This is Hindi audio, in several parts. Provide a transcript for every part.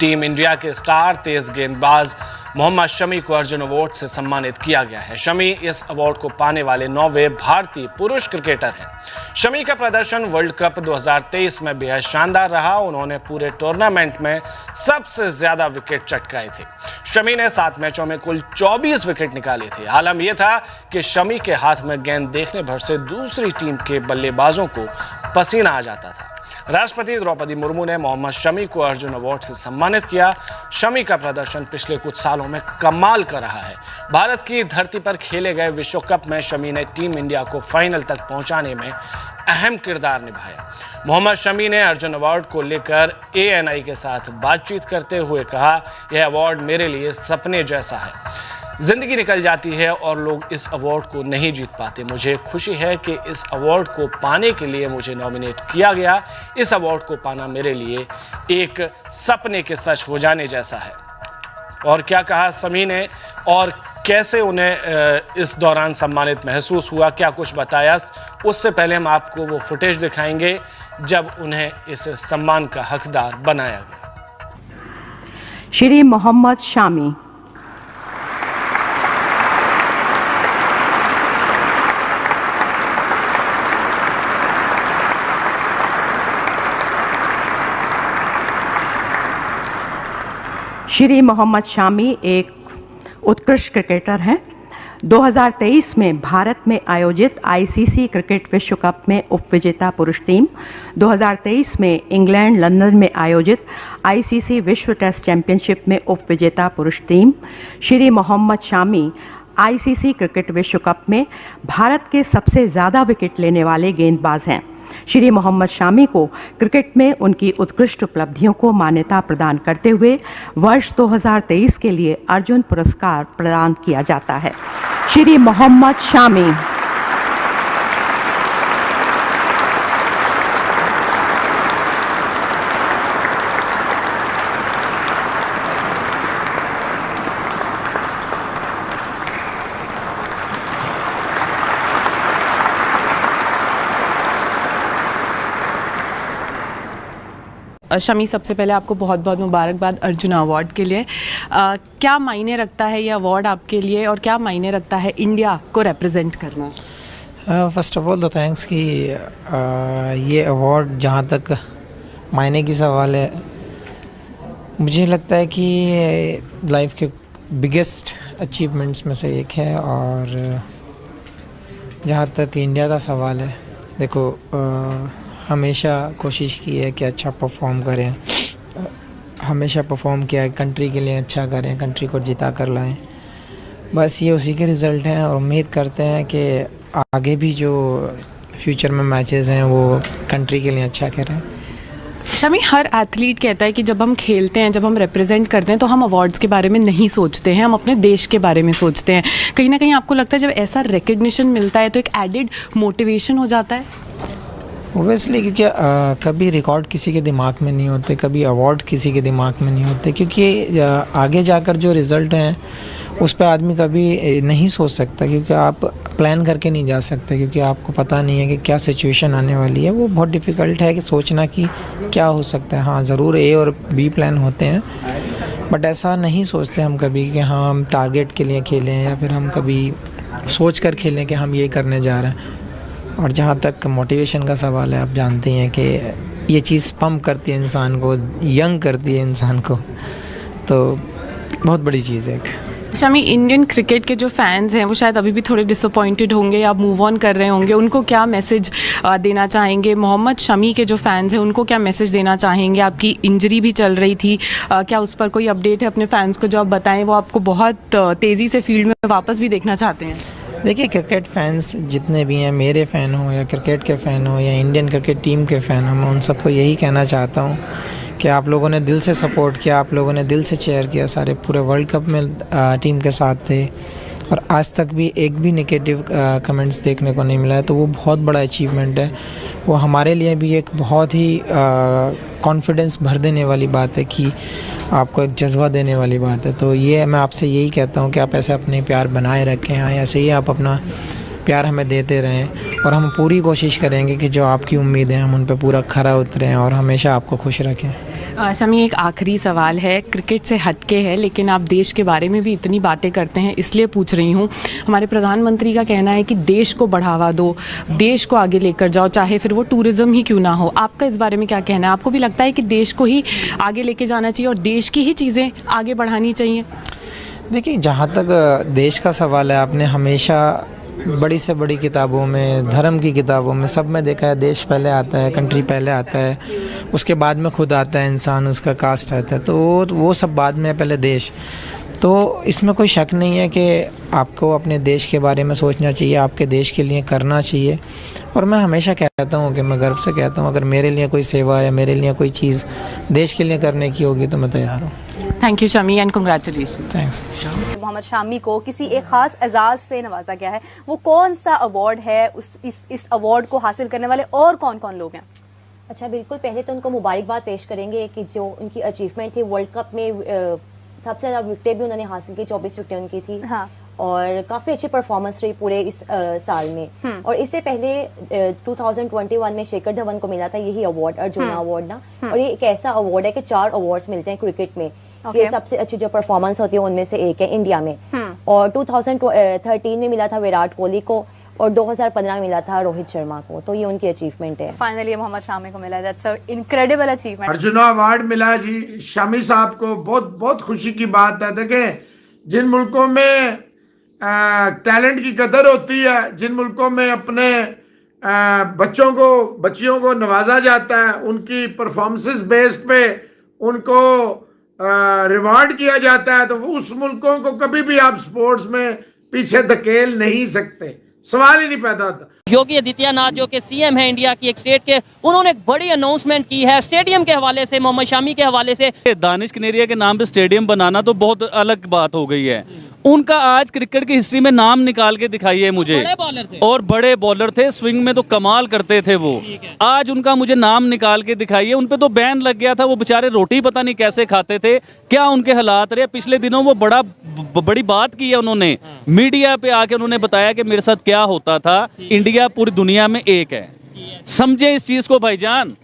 टीम इंडिया के स्टार तेज गेंदबाज मोहम्मद शमी को अर्जुन अवार्ड से सम्मानित किया गया है। शमी इस अवार्ड को पाने वाले 9वें भारतीय पुरुष क्रिकेटर हैं। शमी का प्रदर्शन वर्ल्ड कप 2023 में बेहद शानदार रहा। उन्होंने पूरे टूर्नामेंट में सबसे ज्यादा विकेट चटकाए थे। शमी ने 7 मैचों में कुल 24 विकेट निकाले थे। आलम यह था कि शमी के हाथ में गेंद देखने भर से दूसरी टीम के बल्लेबाजों को पसीना आ जाता था। राष्ट्रपति द्रौपदी मुर्मू ने मोहम्मद शमी को अर्जुन अवार्ड से सम्मानित किया। शमी का प्रदर्शन पिछले कुछ सालों में कमाल का रहा है। भारत की धरती पर खेले गए विश्व कप में शमी ने टीम इंडिया को फाइनल तक पहुंचाने में अहम किरदार निभाया। मोहम्मद शमी ने अर्जुन अवार्ड को लेकर ANI के साथ बातचीत करते हुए कहा, यह अवार्ड मेरे लिए सपने जैसा है। जिंदगी निकल जाती है और लोग इस अवार्ड को नहीं जीत पाते। मुझे खुशी है कि इस अवार्ड को पाने के लिए मुझे नॉमिनेट किया गया। इस अवार्ड को पाना मेरे लिए एक सपने के सच हो जाने जैसा है। और क्या कहा शमी ने और कैसे उन्हें इस दौरान सम्मानित महसूस हुआ, क्या कुछ बताया, उससे पहले हम आपको वो फुटेज दिखाएंगे जब उन्हें इस सम्मान का हकदार बनाया गया। श्री मोहम्मद शामी। श्री मोहम्मद शामी एक उत्कृष्ट क्रिकेटर हैं। 2023 में भारत में आयोजित ICC क्रिकेट विश्व कप में उपविजेता पुरुष टीम, 2023 में इंग्लैंड लंदन में आयोजित ICC विश्व टेस्ट चैंपियनशिप में उपविजेता पुरुष team. Shri Mohammad Shami ICC cricket विश्व कप में भारत के सबसे ज़्यादा विकेट लेने वाले गेंदबाज हैं। श्री मोहम्मद शामी को क्रिकेट में उनकी उत्कृष्ट उपलब्धियों को मान्यता प्रदान करते हुए वर्ष 2023 के लिए अर्जुन पुरस्कार प्रदान किया जाता है। श्री मोहम्मद शामी। शमी, सबसे पहले आपको बहुत बहुत मुबारकबाद अर्जुन अवार्ड के लिए। क्या मायने रखता है ये अवार्ड आपके लिए और क्या मायने रखता है इंडिया को रिप्रेजेंट करना? फ़र्स्ट ऑफ ऑल तो थैंक्स कि ये अवार्ड जहाँ तक मायने की सवाल है, मुझे लगता है कि लाइफ के बिगेस्ट अचीवमेंट्स में से एक है। और जहाँ तक इंडिया का सवाल है, देखो हमेशा कोशिश की है कि अच्छा परफॉर्म करें, हमेशा परफॉर्म किया है, कंट्री के लिए अच्छा करें, कंट्री को जिता कर लाएं। बस ये उसी के रिज़ल्ट हैं और उम्मीद करते हैं कि आगे भी जो फ्यूचर में मैचेस हैं वो कंट्री के लिए अच्छा करें। शमी, हर एथलीट कहता है कि जब हम खेलते हैं, जब हम रिप्रेजेंट करते हैं तो हम अवार्ड्स के बारे में नहीं सोचते हैं, हम अपने देश के बारे में सोचते हैं। कहीं ना कहीं आपको लगता है जब ऐसा रिकग्निशन मिलता है तो एक एडिड मोटिवेशन हो जाता है? ओबियसली, क्योंकि कभी रिकॉर्ड किसी के दिमाग में नहीं होते, कभी अवार्ड किसी के दिमाग में नहीं होते, क्योंकि आगे जाकर जो रिज़ल्ट हैं उस पर आदमी कभी नहीं सोच सकता, क्योंकि आप प्लान करके नहीं जा सकते, क्योंकि आपको पता नहीं है कि क्या सिचुएशन आने वाली है। वो बहुत डिफ़िकल्ट है कि सोचना कि क्या हो सकता है। हाँ, ज़रूर A और B प्लान होते हैं, बट ऐसा नहीं सोचते हम कभी कि हाँ हम टारगेट के लिए खेलें या फिर हम कभी सोच कर खेलें कि हम ये करने जा रहे हैं। और जहाँ तक मोटिवेशन का सवाल है, आप जानते हैं कि ये चीज़ पम्प करती है इंसान को, यंग करती है इंसान को, तो बहुत बड़ी चीज़ है। शमी, इंडियन क्रिकेट के जो फैंस हैं वो शायद अभी भी थोड़े डिसअपॉइंटेड होंगे या मूव ऑन कर रहे होंगे, उनको क्या मैसेज देना चाहेंगे? मोहम्मद शमी के जो फैंस हैं उनको क्या मैसेज देना चाहेंगे? आपकी इंजरी भी चल रही थी, क्या उस पर कोई अपडेट है अपने फैंस को जो आप बताएं? वो आपको बहुत तेज़ी से फील्ड में वापस भी देखना चाहते हैं। देखिए, क्रिकेट फैंस जितने भी हैं, मेरे फ़ैन हो या क्रिकेट के फ़ैन हो या इंडियन क्रिकेट टीम के फ़ैन हो, मैं उन सबको यही कहना चाहता हूँ कि आप लोगों ने दिल से सपोर्ट किया, आप लोगों ने दिल से चेयर किया, सारे पूरे वर्ल्ड कप में टीम के साथ थे और आज तक भी एक भी नेगेटिव कमेंट्स देखने को नहीं मिला है, तो वो बहुत बड़ा अचीवमेंट है। वो हमारे लिए भी एक बहुत ही कॉन्फिडेंस भर देने वाली बात है, कि आपको एक जज्बा देने वाली बात है। तो ये मैं आपसे यही कहता हूँ कि आप ऐसे अपने प्यार बनाए रखें, हाँ ऐसे ही आप अपना प्यार हमें देते रहें और हम पूरी कोशिश करेंगे कि जो आपकी उम्मीदें हैं हम उन पर पूरा खरा उतरें और हमेशा आपको खुश रखें। शमी, एक आखिरी सवाल है, क्रिकेट से हटके है लेकिन आप देश के बारे में भी इतनी बातें करते हैं इसलिए पूछ रही हूँ। हमारे प्रधानमंत्री का कहना है कि देश को बढ़ावा दो, देश को आगे लेकर जाओ, चाहे फिर वो टूरिज़्म ही क्यों ना हो। आपका इस बारे में क्या कहना है? आपको भी लगता है कि देश को ही आगे लेके जाना चाहिए और देश की ही चीज़ें आगे बढ़ानी चाहिए? देखिए, जहाँ तक देश का सवाल है, आपने हमेशा बड़ी से बड़ी किताबों में, धर्म की किताबों में, सब में देखा है देश पहले आता है, कंट्री पहले आता है, उसके बाद में खुद आता है इंसान, उसका कास्ट आता है, तो वो सब बाद में है, पहले देश। तो इसमें कोई शक नहीं है कि आपको अपने देश के बारे में सोचना चाहिए, आपके देश के लिए करना चाहिए। और मैं हमेशा कहता हूँ कि मैं गर्व से कहता हूँ, अगर मेरे लिए कोई सेवा या मेरे लिए कोई चीज़ देश के लिए करने की होगी तो मैं तैयार हूँ। Thank you Shami and congratulation. Thanks. Mohammad Shami को किसी एक खास एजाज से नवाजा गया है, वो कौन सा अवार्ड है? इस अवार्ड को हासिल करने वाले और कौन कौन लोग हैं? अच्छा, बिल्कुल, पहले तो उनको मुबारकबाद पेश करेंगे कि जो उनकी अचीवमेंट थी वर्ल्ड कप में, सबसे ज़्यादा विकेटें भी उन्होंने हासिल की, 24 विकेटें उनकी थी। हाँ। और काफ़ी अच्छी परफॉर्मेंस रही पूरे इस साल में। और इससे पहले 2021 में शेखर धवन को मिला था यही अवार्ड, अर्जुना अवार्ड ना। और ये एक ऐसा अवार्ड है कि 4 अवार्ड्स मिलते हैं क्रिकेट में। ये सबसे अच्छी जो परफॉर्मेंस होती है उनमें से एक है इंडिया में। और 2013 में मिला था विराट कोहली को और 2015 में मिला था रोहित शर्मा को। तो ये उनकी अचीवमेंट है। फाइनली मोहम्मद शामी को मिला, that's a incredible achievement. Arjuna award मिला जी शामी साहब को, बहुत बहुत खुशी की बात है। देखें, जिन मुल्कों में टैलेंट की कदर होती है, जिन मुल्कों में अपने बच्चियों को नवाजा जाता है, उनकी परफॉर्मेंसेस बेस्ड पे उनको रिवार्ड किया जाता है, तो उस मुल्कों को कभी भी आप स्पोर्ट्स में पीछे धकेल नहीं सकते, सवाल ही नहीं पैदा होता। योगी आदित्यनाथ जो कि सीएम है इंडिया की एक स्टेट के, उन्होंने एक बड़ी अनाउंसमेंट की है स्टेडियम के हवाले से, मोहम्मद शामी के हवाले से। दानिश कनेरिया के नाम पे स्टेडियम बनाना तो बहुत अलग बात हो गई है। उनका आज क्रिकेट की हिस्ट्री में नाम निकाल के दिखाइए मुझे। बड़े बॉलर थे, और बड़े बॉलर थे, स्विंग में तो कमाल करते थे वो। आज उनका मुझे नाम निकाल के दिखाइए। उन पे तो बैन लग गया था, वो बेचारे रोटी पता नहीं कैसे खाते थे, क्या उनके हालात रहे। पिछले दिनों वो बड़ी बात की है उन्होंने, मीडिया पे आके उन्होंने बताया कि मेरे साथ क्या होता था। इंडिया पूरी दुनिया में एक है, समझे इस चीज को भाईजान,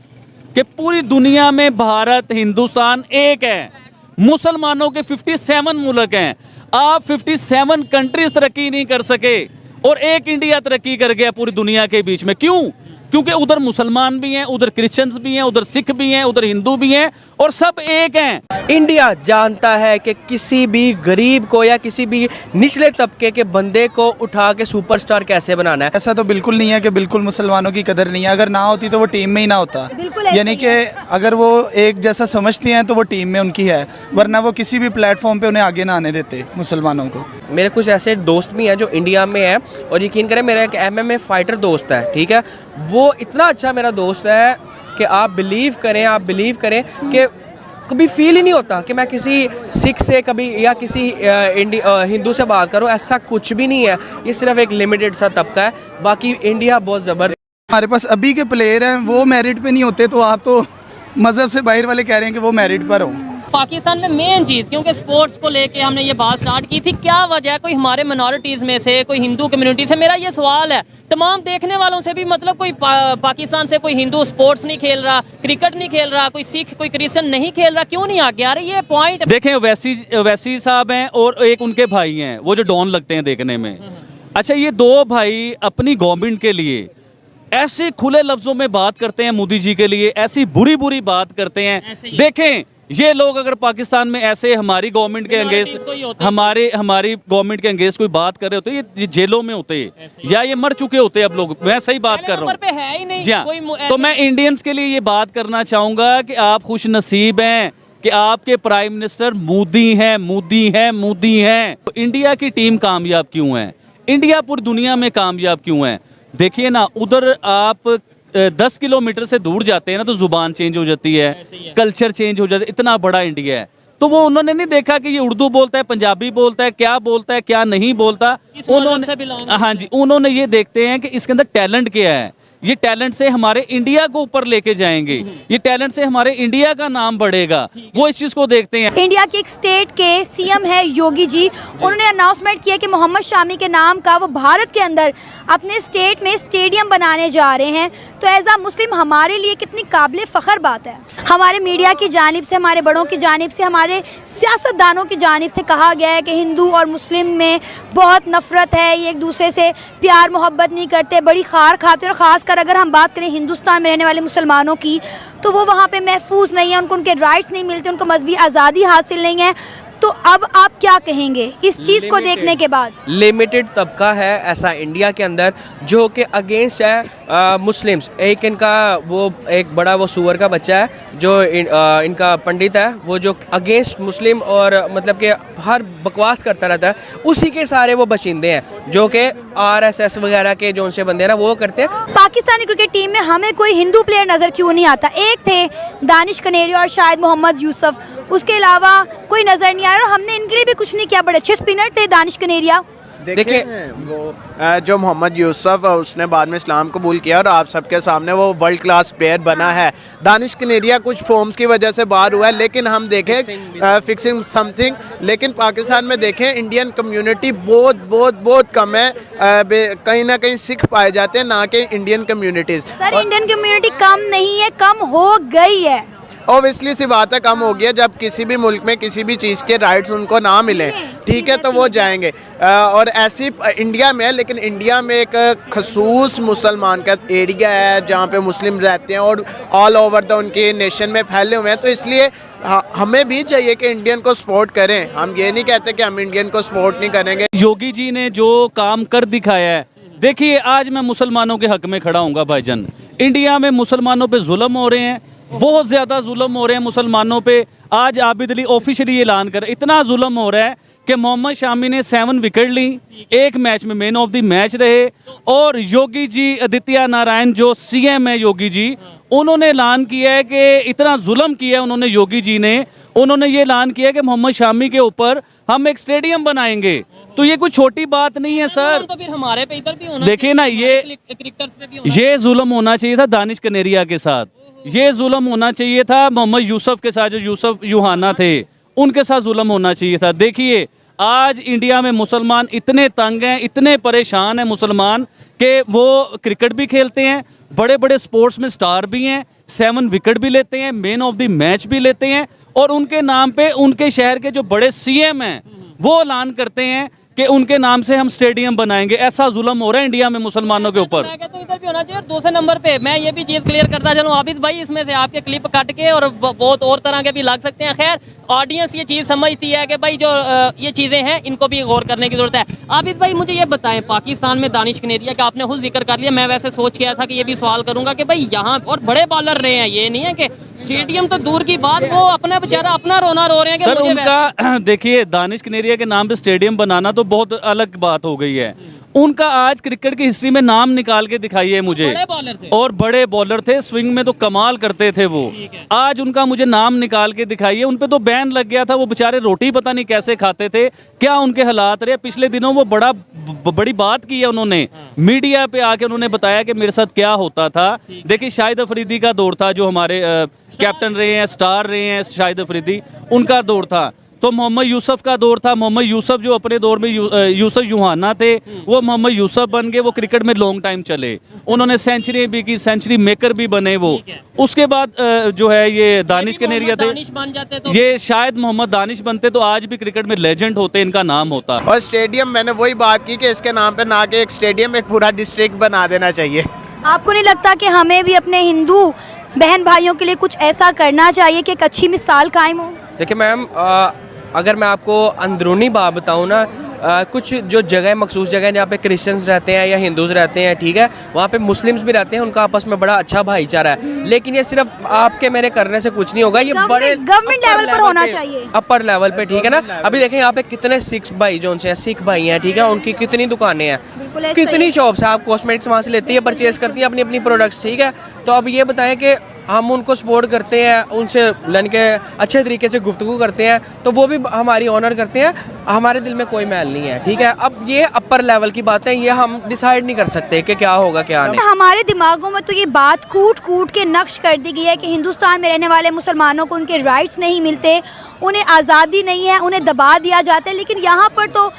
कि पूरी दुनिया में भारत हिंदुस्तान एक है। मुसलमानों के 57 मुल्क हैं, आप 57 कंट्रीज तरक्की नहीं कर सके और एक इंडिया तरक्की कर गया पूरी दुनिया के बीच में। क्यों? क्योंकि उधर मुसलमान भी हैं, उधर क्रिश्चियंस भी हैं, उधर सिख भी हैं, उधर हिंदू भी हैं और सब एक हैं। इंडिया जानता है कि किसी भी गरीब को या किसी भी निचले तबके के बंदे को उठा के सुपरस्टार कैसे बनाना है। ऐसा तो बिल्कुल नहीं है कि बिल्कुल मुसलमानों की कदर नहीं है। अगर ना होती तो वो टीम में ही ना होता, यानी कि अगर वो एक जैसा समझते हैं तो वो टीम में उनकी है, वरना वो किसी भी प्लेटफॉर्म पे उन्हें आगे ना आने देते मुसलमानों को। मेरे कुछ ऐसे दोस्त भी हैं जो इंडिया में हैं और यकीन करें मेरा एक MMA फाइटर दोस्त है, ठीक है, वो इतना अच्छा मेरा दोस्त है कि आप बिलीव करें कि कभी फील ही नहीं होता कि मैं किसी सिख से कभी या किसी हिंदू से बात करूं, ऐसा कुछ भी नहीं है। ये सिर्फ एक लिमिटेड सा तबका है, बाकी इंडिया बहुत ज़बरदस्त। हमारे पास अभी के प्लेयर हैं वो मेरिट पे नहीं होते, तो आप तो मज़हब से बाहर वाले कह रहे हैं कि वो मेरिट पर हों। पाकिस्तान में मेन चीज़, क्योंकि स्पोर्ट्स को लेके हमने ये बात स्टार्ट की थी, क्या वजह है कोई हमारे मिनॉरिटीज़ में से, कोई हिंदू कम्युनिटी से, मेरा ये सवाल है तमाम देखने वालों से भी, मतलब कोई पाकिस्तान से कोई हिंदू स्पोर्ट्स नहीं खेल रहा, क्रिकेट नहीं खेल रहा, कोई सिख कोई क्रिश्चियन नहीं खेल रहा, क्यों नहीं आगे आ रही? ये पॉइंट देखें, वैसी साहब हैं और एक उनके भाई हैं, वो जो डॉन लगते हैं देखने में। अच्छा, ये दो भाई अपनी गवर्नमेंट के लिए ऐसे खुले लफ्जों में बात करते हैं, मोदी जी के लिए ऐसी बुरी बात करते हैं। देखें, ये लोग अगर पाकिस्तान में ऐसे हमारी गवर्नमेंट के अगेंस्ट हमारी गवर्नमेंट के अगेंस्ट कोई बात कर रहे होते, ये जेलों में होते या ये मर चुके होते। अब लोग, मैं सही बात कर रहा हूँ जी हाँ। तो मैं इंडियंस के लिए ये बात करना चाहूँगा कि आप खुश नसीब हैं कि आपके प्राइम मिनिस्टर मोदी हैं। तो इंडिया की टीम कामयाब क्यों है? इंडिया पूरी दुनिया में कामयाब क्यों है? देखिए ना, उधर आप 10 किलोमीटर से दूर जाते हैं ना तो जुबान चेंज हो जाती है, कल्चर चेंज हो जाता है। इतना बड़ा इंडिया है, तो वो उन्होंने नहीं देखा कि ये उर्दू बोलता है, पंजाबी बोलता है, क्या बोलता है, क्या नहीं बोलता। उन्होंने, हाँ जी, उन्होंने ये देखते हैं कि इसके अंदर टैलेंट क्या है, ये टैलेंट से हमारे इंडिया को ऊपर लेके जाएंगे, ये टैलेंट से हमारे इंडिया का नाम बढ़ेगा, वो इस चीज़ को देखते हैं। इंडिया के एक स्टेट के सीएम है योगी जी, उन्होंने अनाउंसमेंट किया कि मोहम्मद शामी के नाम का वो भारत के अंदर अपने स्टेट में स्टेडियम बनाने जा रहे हैं। तो एज आ मुस्लिम हमारे लिए कितनी काबिल फ़ख्र बात है। हमारे मीडिया की जानिब से, हमारे बड़ों की जानिब से, हमारे सियासतदानों की जानिब से कहा गया है कि हिंदू और मुस्लिम में बहुत नफ़रत है, ये एक दूसरे से प्यार मोहब्बत नहीं करते, बड़ी खार खाते। और ख़ासकर अगर हम बात करें हिंदुस्तान में रहने वाले मुसलमानों की, तो वो वहाँ पे महफूज नहीं है, उनको उनके राइट्स नहीं मिलते, उनको मजहबी आज़ादी हासिल नहीं है। तो अब आप क्या कहेंगे इस चीज़ को देखने के बाद? लिमिटेड तबका है ऐसा इंडिया के अंदर जो कि अगेंस्ट है मुस्लिम्स। एक इनका वो एक बड़ा वो सूअर का बच्चा है जो इनका पंडित है, वो जो अगेंस्ट मुस्लिम और मतलब कि हर बकवास करता रहता है, उसी के सारे वो बशिंदे हैं जो कि RSS वगैरह के जो उनसे बंदे हैं ना वो करते हैं। पाकिस्तानी क्रिकेट टीम में हमें कोई हिंदू प्लेयर नज़र क्यों नहीं आता? एक थे दानिश कनेरिया और शायद मोहम्मद यूसुफ, उसके अलावा कोई नज़र नहीं आया। और हमने इनके लिए भी कुछ नहीं किया, बड़े अच्छे स्पिनर थे दानिश कनेरिया। देखिए वो जो मोहम्मद यूसुफ उसने बाद में इस्लाम कबूल किया और आप सबके सामने वो वर्ल्ड क्लास प्लेयर बना है। दानिश कनेरिया कुछ फॉर्म्स की वजह से बाहर हुआ है, लेकिन हम देखें फिक्सिंग समथिंग, लेकिन पाकिस्तान में देखें इंडियन कम्युनिटी बहुत बहुत बहुत कम है। कहीं ना कहीं सिख पाए जाते हैं, ना कि Indian communities. Sir Indian community कम नहीं है, कम हो गई है। ऑब्वियसली सी बात है, कम हो गया। जब किसी भी मुल्क में किसी भी चीज़ के राइट्स उनको ना मिले, ठीक है, तो वो जाएंगे। और ऐसी इंडिया में है, लेकिन इंडिया में एक खसूस मुसलमान का एरिया है जहाँ पे मुस्लिम रहते हैं और ऑल ओवर द उनके नेशन में फैले हुए हैं। तो इसलिए हमें भी चाहिए कि इंडियन को सपोर्ट करें। हम ये नहीं कहते कि हम इंडियन को सपोर्ट नहीं करेंगे। योगी जी ने जो काम कर दिखाया है, देखिए आज मैं मुसलमानों के हक में खड़ा हूँगा भाईजान। इंडिया में मुसलमानों पे जुल्म हो रहे हैं, बहुत ज़्यादा जुल्म हो रहे हैं मुसलमानों पे। आज आबिद अली ऑफिशियली ऐलान कर, इतना जुल्म हो रहा है कि मोहम्मद शामी ने 7 विकेट ली, एक मैच में मैन ऑफ द मैच रहे। और योगी जी, आदित्य नारायण जो CM है योगी जी, उन्होंने ऐलान किया है कि इतना जुल्म किया है उन्होंने योगी जी ने, उन्होंने ये ऐलान किया कि मोहम्मद शामी के ऊपर हम एक स्टेडियम बनाएंगे। तो ये कोई छोटी बात नहीं है सर। तो फिर हमारे पे इधर भी होना देखिए ना, ये जुल्म होना चाहिए था दानिश कनेरिया के साथ, ये जुल्म होना चाहिए था मोहम्मद यूसुफ के साथ, जो यूसुफ यूहाना थे उनके साथ जुल्म होना चाहिए था। देखिए आज इंडिया में मुसलमान इतने तंग हैं, इतने परेशान हैं मुसलमान कि वो क्रिकेट भी खेलते हैं, बड़े बड़े स्पोर्ट्स में स्टार भी हैं, 7 विकेट भी लेते हैं, मैन ऑफ द मैच भी लेते हैं, और उनके नाम पे उनके शहर के जो बड़े CM हैं वो ऐलान करते हैं कि उनके नाम से हम स्टेडियम बनाएंगे। ऐसा जुल्म हो रहा है इंडिया में मुसलमानों के ऊपर। मैं कहता हूं इधर भी होना चाहिए। और दूसरे नंबर पे मैं ये भी चीज़ क्लियर करता चलूं आबिद भाई, इसमें से आपके क्लिप काट के और बहुत और तरह के भी लग सकते हैं। खैर ऑडियंस ये चीज़ समझती है कि भाई जो ये चीज़ें हैं इनको भी गौर करने की जरूरत है। आबिद भाई मुझे ये बताएं, पाकिस्तान में दानिश कनेरिया का आपने खुद जिक्र कर लिया, मैं वैसे सोच किया था कि ये भी सवाल करूंगा कि भाई यहाँ और बड़े बॉलर रहे हैं, ये नहीं है कि स्टेडियम तो दूर की बात, वो अपना बेचारा अपना रोना रो रहे हैं कि सर मुझे उनका देखिए दानिश कनेरिया के नाम पे स्टेडियम बनाना तो बहुत अलग बात हो गई है। उनका आज क्रिकेट की हिस्ट्री में नाम निकाल के दिखाइए मुझे। बड़े बॉलर थे और बड़े बॉलर थे, स्विंग में तो कमाल करते थे वो। आज उनका मुझे नाम निकाल के दिखाइए। उन पे तो बैन लग गया था, वो बेचारे रोटी पता नहीं कैसे खाते थे, क्या उनके हालात रहे। पिछले दिनों वो बड़ी बात की है उन्होंने, मीडिया पे आके उन्होंने बताया कि मेरे साथ क्या होता था। देखिए शाहिद अफरीदी का दौर था, जो हमारे कैप्टन रहे हैं, स्टार रहे हैं शाहिद अफरीदी, उनका दौर था। तो मोहम्मद यूसुफ का दौर था, मोहम्मद यूसुफ जो अपने दौर में यूसुफ यूहाना थे, वो मोहम्मद यूसुफ बन गए, वो क्रिकेट में लॉन्ग टाइम चले, उन्होंने सेंचुरी भी की, सेंचुरी मेकर भी बने वो। उसके बाद जो है ये दानिश कनेरिया थे, ये शायद मोहम्मद दानिश बनते तो आज भी क्रिकेट में लेजेंड होते, इनका नाम होता। और स्टेडियम मैंने वही बात की कि इसके नाम पे ना कि एक स्टेडियम, एक पूरा डिस्ट्रिक्ट बना देना चाहिए। आपको नहीं लगता कि हमें भी अपने हिंदू बहन भाइयों के लिए कुछ ऐसा करना चाहिए कि एक अच्छी मिसाल कायम हो? देखिए मैम, अगर मैं आपको अंदरूनी बात बताऊँ ना, कुछ जो जगह मखसूस जगह जहाँ पे क्रिश्चियंस रहते हैं या हिंदूज़ रहते हैं, ठीक है, वहाँ पे मुस्लिम्स भी रहते हैं, उनका आपस में बड़ा अच्छा भाईचारा है। लेकिन ये सिर्फ आपके मेरे करने से कुछ नहीं होगा, ये बड़े गवर्नमेंट लेवल पर होना चाहिए, अपर लेवल पे, ठीक है ना। अभी देखें यहाँ पे कितने सिख भाई जो उनसे सिख भाई हैं, ठीक है, उनकी कितनी दुकानें हैं, कितनी शॉप्स हैं, आप कॉस्मेटिक्स वहाँ से लेती है, परचेज करती है अपनी अपनी प्रोडक्ट्स, ठीक है। तो अब ये बताएं कि हम उनको सपोर्ट करते हैं, उनसे यानी कि अच्छे तरीके से गुफ्तगू करते हैं, तो वो भी हमारी ऑनर करते हैं, हमारे दिल में कोई मैल नहीं है, ठीक है। अब ये अपर लेवल की बातें, ये हम डिसाइड नहीं कर सकते कि क्या होगा क्या नहीं। हमारे दिमागों में तो ये बात कूट कूट के नक्श कर दी गई है कि हिंदुस्तान में रहने वाले मुसलमानों को उनके राइट्स नहीं मिलते, उन्हें आज़ादी नहीं है, उन्हें दबा दिया जाता है। लेकिन यहाँ पर तो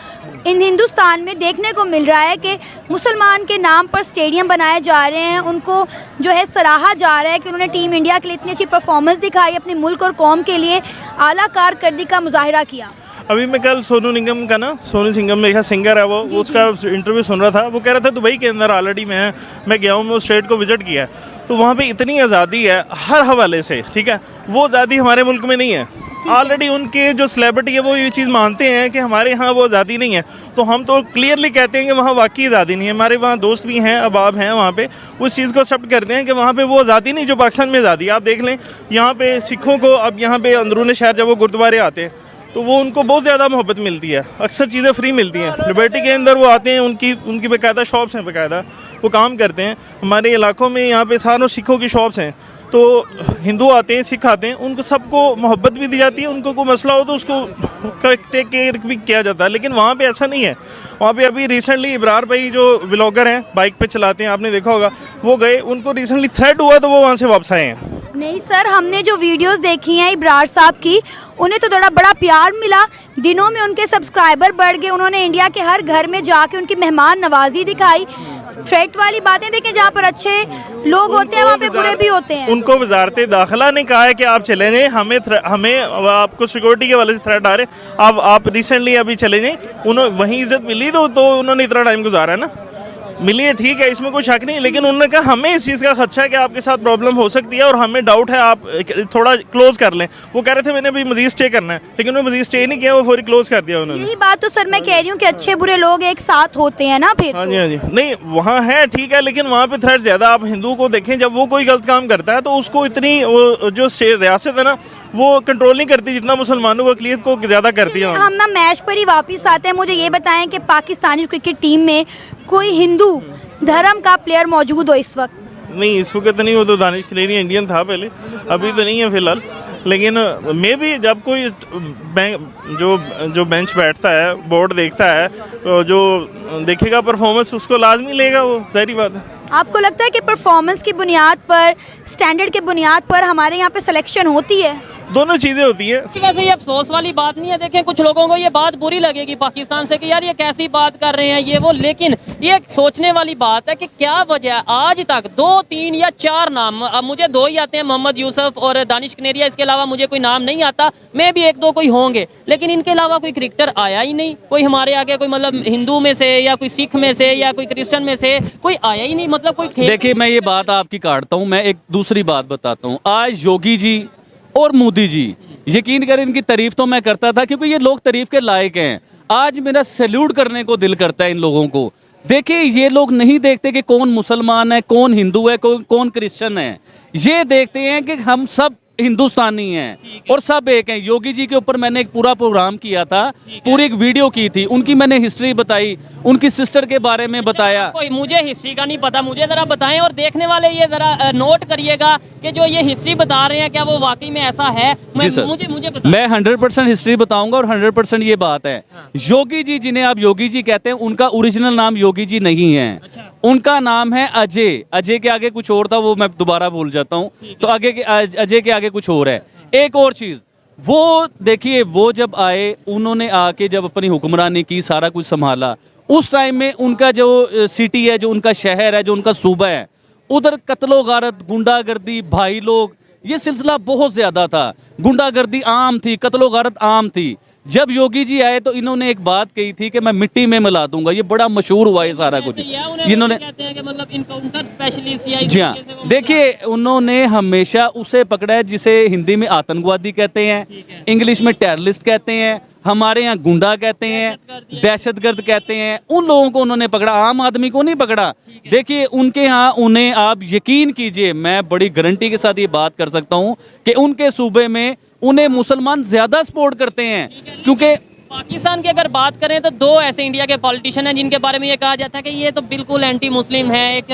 इन हिंदुस्तान में देखने को मिल रहा है कि मुसलमान के नाम पर स्टेडियम बनाए जा रहे हैं, उनको जो है सराहा जा रहा है कि उन्होंने टीम इंडिया के लिए इतनी अच्छी परफॉर्मेंस दिखाई, अपने मुल्क और कौम के लिए आला कारकर्दगी का मुजाहिरा किया। अभी मैं कल सोनू निगम का ना, सोनू निगम मेरा सिंगर है वो, उसका इंटरव्यू सुन रहा था। वो कह रहा था दुबई के अंदर ऑलरेडी मैं गया हूँ, मैं उस स्टेट को विजिट किया है, तो वहाँ पे इतनी आज़ादी है हर हवाले से, ठीक है। वो आज़ादी हमारे मुल्क में नहीं है। ऑलरेडी उनके जो सेलिब्रिटी है वो ये चीज़ मानते हैं कि हमारे यहाँ वो आज़ादी नहीं है, तो हम तो क्लियरली कहते हैं कि वहाँ वाकई आज़ादी नहीं है। हमारे वहाँ दोस्त भी हैं, अहबाब हैं वहाँ पे, उस चीज़ को एक्सेप्ट करते हैं कि वहाँ पे वो आज़ादी नहीं जो पाकिस्तान में आज़ादी है। आप देख लें यहाँ पे सिखों को, अब यहाँ पे अंदरूनी शहर जब वो गुरुद्वारे आते हैं तो वो उनको बहुत ज़्यादा मोहब्बत मिलती है, अक्सर चीज़ें फ्री मिलती हैं। लिबर्टी के अंदर वो आते हैं, उनकी बाकायदा शॉप्स हैं, बाकायदा वो काम करते हैं। हमारे इलाकों में यहाँ पे सारों सिखों की शॉप्स हैं, तो हिंदू आते हैं, सिख आते हैं, उनको सबको मोहब्बत भी दी जाती है, उनको कोई मसला हो तो उसको टेक केयर भी किया जाता है। लेकिन वहाँ पे ऐसा नहीं है। वहाँ पे अभी रिसेंटली इब्रार भाई जो व्लॉगर हैं, बाइक पे चलाते हैं, आपने देखा होगा, वो गए, उनको रिसेंटली थ्रेट हुआ तो वो वहाँ से वापस आए हैं। नहीं सर, हमने जो वीडियोस देखी हैं इब्रार साहब की, उन्हें तो बड़ा प्यार मिला, दिनों में उनके सब्सक्राइबर बढ़ गए, उन्होंने इंडिया के हर घर में जाके उनकी मेहमान नवाजी दिखाई। थ्रेट वाली बातें देखें, जहाँ पर अच्छे लोग होते हैं वहाँ पे बुरे भी होते हैं। उनको वजारत दाखिला ने कहा है कि आप चले जाएं, हमें आपको सिक्योरिटी के वाले से थ्रेट आ रहे, आप रिसेंटली अभी चले जाएं। उन्होंने वहीं इज्जत मिली तो उन्होंने इतना टाइम गुजारा है ना, मिली है, ठीक है, इसमें कोई शक नहीं। लेकिन उन्होंने कहा हमें इस चीज़ का खदशा है कि आपके साथ प्रॉब्लम हो सकती है और हमें डाउट है, आप थोड़ा क्लोज कर लें। वो कह रहे थे मैंने अभी मजीद स्टे करना है, लेकिन उन्होंने मजीद स्टे नहीं किया, वो फौरी क्लोज कर दिया उन्होंने। यही बात तो सर मैं कह रही हूँ कि अच्छे बुरे लोग एक साथ होते हैं ना फिर। हाँ जी, हाँ जी, नहीं वहाँ है, ठीक है, लेकिन वहाँ पे थ्रेट ज़्यादा। आप हिंदू को देखें, जब वो कोई गलत काम करता है तो उसको इतनी जो रियासत है ना वो कंट्रोल नहीं करती जितना मुसलमानों को अक़लियत को ज़्यादा करती है। हम ना मैच पर ही वापस आते हैं। मुझे ये बताएं कि पाकिस्तानी क्रिकेट टीम में कोई हिंदू धर्म का प्लेयर मौजूद हो इस वक्त? नहीं, इस वक्त नहीं, वो तो दानिश खिलेरी इंडियन था पहले, अभी तो नहीं है फिलहाल। लेकिन मे भी जब कोई जो बेंच बैठता है, बोर्ड देखता है, तो जो देखेगा परफॉर्मेंस उसको लाजमी लेगा, वो सारी बात है। आपको लगता है कि परफॉर्मेंस की बुनियाद पर, स्टैंडर्ड की बुनियाद पर हमारे यहाँ पे सिलेक्शन होती है? दोनों चीज़ें होती है। वैसे ये अफसोस वाली बात नहीं है। देखें, कुछ लोगों को ये बात बुरी लगेगी पाकिस्तान से कि यार ये कैसी बात कर रहे हैं ये वो, लेकिन ये सोचने वाली बात है कि क्या वजह है आज तक 2, 3 या 4 नाम, अब मुझे 2 ही आते हैं, मोहम्मद यूसुफ और दानिश कनेरिया, इसके अलावा मुझे कोई नाम नहीं आता। मैं भी 1-2 कोई होंगे, लेकिन इनके अलावा कोई क्रिकेटर आया ही नहीं। कोई हमारे आगे कोई मतलब हिंदू में से या कोई सिख में से या कोई क्रिश्चियन में से कोई आया ही नहीं, मतलब कोई। देखिए, मैं ये बात आपकी काटता हूँ, मैं एक दूसरी बात बताता हूँ। आज योगी जी और मोदी जी, यकीन करें इनकी तारीफ तो मैं करता था क्योंकि ये लोग तारीफ के लायक हैं। आज मेरा सैल्यूट करने को दिल करता है इन लोगों को। देखिए, ये लोग नहीं देखते कि कौन मुसलमान है, कौन हिंदू है, कौन क्रिश्चियन है। ये देखते हैं कि हम सब हिंदुस्तानी हैं और सब एक हैं। योगी जी के ऊपर मैंने एक पूरा प्रोग्राम किया था, पूरी एक वीडियो की थी, उनकी मैंने हिस्ट्री बताई, उनकी सिस्टर के बारे में बताया। कोई मुझे हिस्ट्री का नहीं पता, मुझे ज़रा बताएं, और देखने वाले ये ज़रा नोट करिएगा कि जो ये हिस्ट्री बता रहे हैं क्या वो वाकई में ऐसा है। मुझे मैं 100% हिस्ट्री बताऊंगा और 100% ये बात है। योगी जी, जिन्हें आप योगी जी कहते हैं, उनका ओरिजिनल नाम योगी जी नहीं है। उनका नाम है अजय। अजय के आगे कुछ और था, वो मैं दोबारा भूल जाता हूँ, तो अजय के आगे कुछ और है। एक और चीज़, वो देखिए, वो जब आए, उन्होंने आके जब अपनी हुक्मरानी की, सारा कुछ संभाला, उस टाइम में उनका जो सिटी है, जो उनका शहर है, जो उनका सूबा है, उधर कत्लो गारत, गुंडागर्दी, भाई लोग, ये सिलसिला बहुत ज़्यादा था। गुंडागर्दी आम थी, कत्लो गारत आम थी। जब योगी जी आए तो इन्होंने एक बात कही थी कि मैं मिट्टी में मिला दूंगा। ये बड़ा मशहूर हुआ ये सारा कुछ। इन्होंने कहते हैं कि मतलब इनकाउंटर स्पेशलिस्ट या जी हाँ, देखिए, उन्होंने हमेशा उसे पकड़ा है जिसे हिंदी में आतंकवादी कहते हैं, इंग्लिश में टेररिस्ट कहते हैं, हमारे यहाँ गुंडा कहते हैं, दहशतगर्द कहते हैं। उन लोगों को उन्होंने पकड़ा, आम आदमी को नहीं पकड़ा। देखिए, उनके यहाँ, उन्हें आप यकीन कीजिए, मैं बड़ी गारंटी के साथ ये बात कर सकता हूँ कि उनके सूबे में उन्हें मुसलमान ज्यादा सपोर्ट करते हैं, क्योंकि पाकिस्तान की अगर बात करें तो दो ऐसे इंडिया के पॉलिटिशियन हैं जिनके बारे में ये कहा जाता है कि ये तो बिल्कुल एंटी मुस्लिम है, एक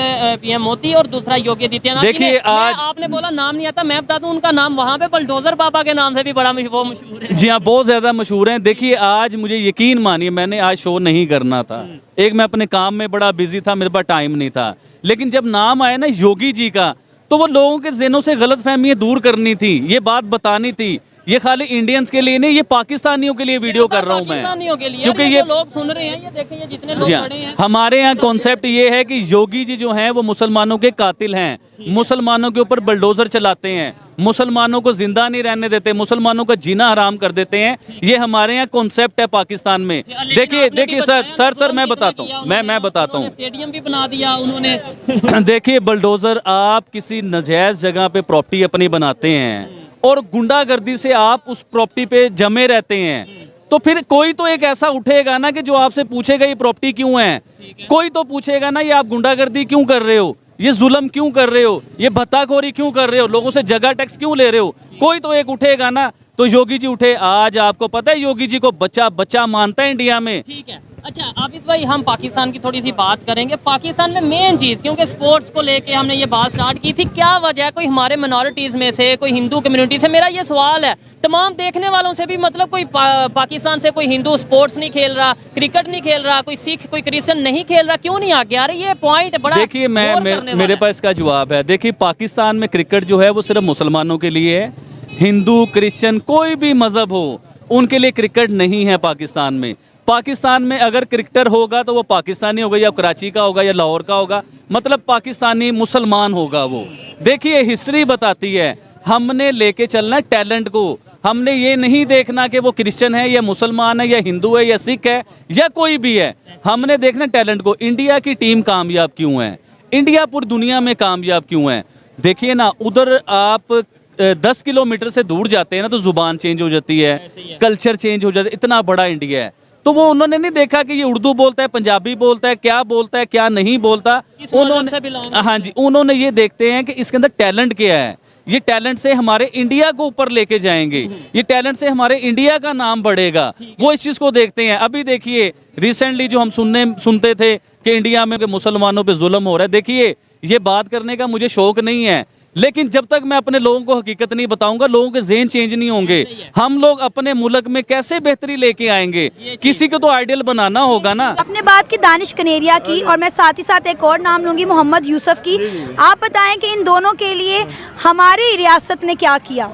पीएम मोदी और दूसरा योगी आदित्यनाथ। देखिए आज आपने बोला नाम नहीं आता, मैं बता दूं उनका नाम वहाँ पे बलडोजर बाबा के नाम से भी बड़ा वो मशहूर है। जी हाँ, बहुत ज़्यादा मशहूर हैं। देखिए आज मुझे यकीन मानिए, मैंने आज शो नहीं करना था, एक मैं अपने काम में बड़ा बिजी था, मेरे पास टाइम नहीं था, लेकिन जब नाम आया ना योगी जी का, तो वो लोगों के ज़हनों से गलत फहमियाँ दूर करनी थी, ये बात बतानी थी। ये खाली इंडियंस के लिए नहीं, ये पाकिस्तानियों के लिए वीडियो कर रहा हूँ मैं, क्योंकि ये लोग सुन रहे हैं, ये देखें ये जितने लोग खड़े हैं। हमारे यहाँ कॉन्सेप्ट ये है कि योगी जी जो हैं वो मुसलमानों के कातिल हैं, मुसलमानों के ऊपर बुलडोजर चलाते हैं, मुसलमानों को जिंदा नहीं रहने देते, मुसलमानों का जीना हराम कर देते हैं। ये हमारे यहाँ कॉन्सेप्ट है पाकिस्तान में। देखिए सर मैं बताता हूँ, मैं बताता हूँ, स्टेडियम भी बना दिया उन्होंने। देखिए बुलडोजर, आप किसी नाजायज जगह पे प्रॉपर्टी अपनी बनाते हैं और गुंडागर्दी से आप उस प्रॉपर्टी पे जमे रहते हैं, तो फिर कोई तो एक ऐसा उठेगा ना कि जो आपसे पूछेगा ये प्रॉपर्टी क्यों है, कोई तो पूछेगा ना ये आप गुंडागर्दी क्यों कर रहे हो, ये जुल्म क्यों कर रहे हो, ये भत्ताखोरी क्यों कर रहे हो, लोगों से जगह टैक्स क्यों ले रहे हो, कोई तो एक उठेगा ना। तो योगी जी उठे। आज आपको पता है योगी जी को बच्चा मानता है इंडिया में। ठीक है, अच्छा आबिद भाई, हम पाकिस्तान की थोड़ी सी बात करेंगे। पाकिस्तान में मेन चीज़, क्योंकि स्पोर्ट्स को लेके हमने ये बात स्टार्ट की थी, क्या वजह है कोई हमारे मिनॉरिटीज़ में से, कोई हिंदू कम्युनिटी से, मेरा ये सवाल है तमाम देखने वालों से भी, मतलब कोई पाकिस्तान से कोई हिंदू स्पोर्ट्स नहीं खेल रहा, क्रिकेट नहीं खेल रहा, कोई सिख कोई क्रिश्चियन नहीं खेल रहा, क्यों नहीं आगे आ रही? ये पॉइंट बड़ा, देखिए मेरे पास इसका जवाब है। देखिए पाकिस्तान में क्रिकेट जो है वो सिर्फ मुसलमानों के लिए है, हिंदू क्रिश्चियन कोई भी मजहब हो उनके लिए क्रिकेट नहीं है पाकिस्तान में। पाकिस्तान में अगर क्रिकेटर होगा तो वो पाकिस्तानी होगा, या कराची का होगा या लाहौर का होगा, मतलब पाकिस्तानी मुसलमान होगा वो। देखिए हिस्ट्री बताती है, हमने लेके चलना है टैलेंट को, हमने ये नहीं देखना कि वो क्रिश्चियन है या मुसलमान है या हिंदू है या सिख है या कोई भी है, हमने देखना टैलेंट को। इंडिया की टीम कामयाब क्यों है, इंडिया पूरी दुनिया में कामयाब क्यों है? देखिए ना, उधर आप 10 किलोमीटर से दूर जाते हैं ना तो जुबान चेंज हो जाती है, कल्चर चेंज हो जाता है, इतना बड़ा इंडिया है। तो वो उन्होंने नहीं देखा कि ये उर्दू बोलता है, पंजाबी बोलता है, क्या बोलता है क्या नहीं बोलता, उन्होंने हाँ जी, उन्होंने ये देखते हैं कि इसके अंदर टैलेंट क्या है, ये टैलेंट से हमारे इंडिया को ऊपर लेके जाएंगे, ये टैलेंट से हमारे इंडिया का नाम बढ़ेगा, वो इस चीज़ को देखते हैं। अभी देखिए रिसेंटली जो हम सुनते थे कि इंडिया में मुसलमानों पे जुल्म हो रहा है, देखिए ये बात करने का मुझे शौक नहीं है, लेकिन जब तक मैं अपने लोगों को हकीकत नहीं बताऊंगा, लोगों के ज़हन चेंज नहीं होंगे। हम लोग अपने मुल्क में कैसे बेहतरी लेके आएंगे, किसी को तो आइडियल बनाना होगा ना। अपने बात की दानिश कनेरिया की, और मैं साथ ही साथ एक और नाम लूंगी मोहम्मद यूसुफ की। आप बताएं कि इन दोनों के लिए हमारी रियासत ने क्या किया?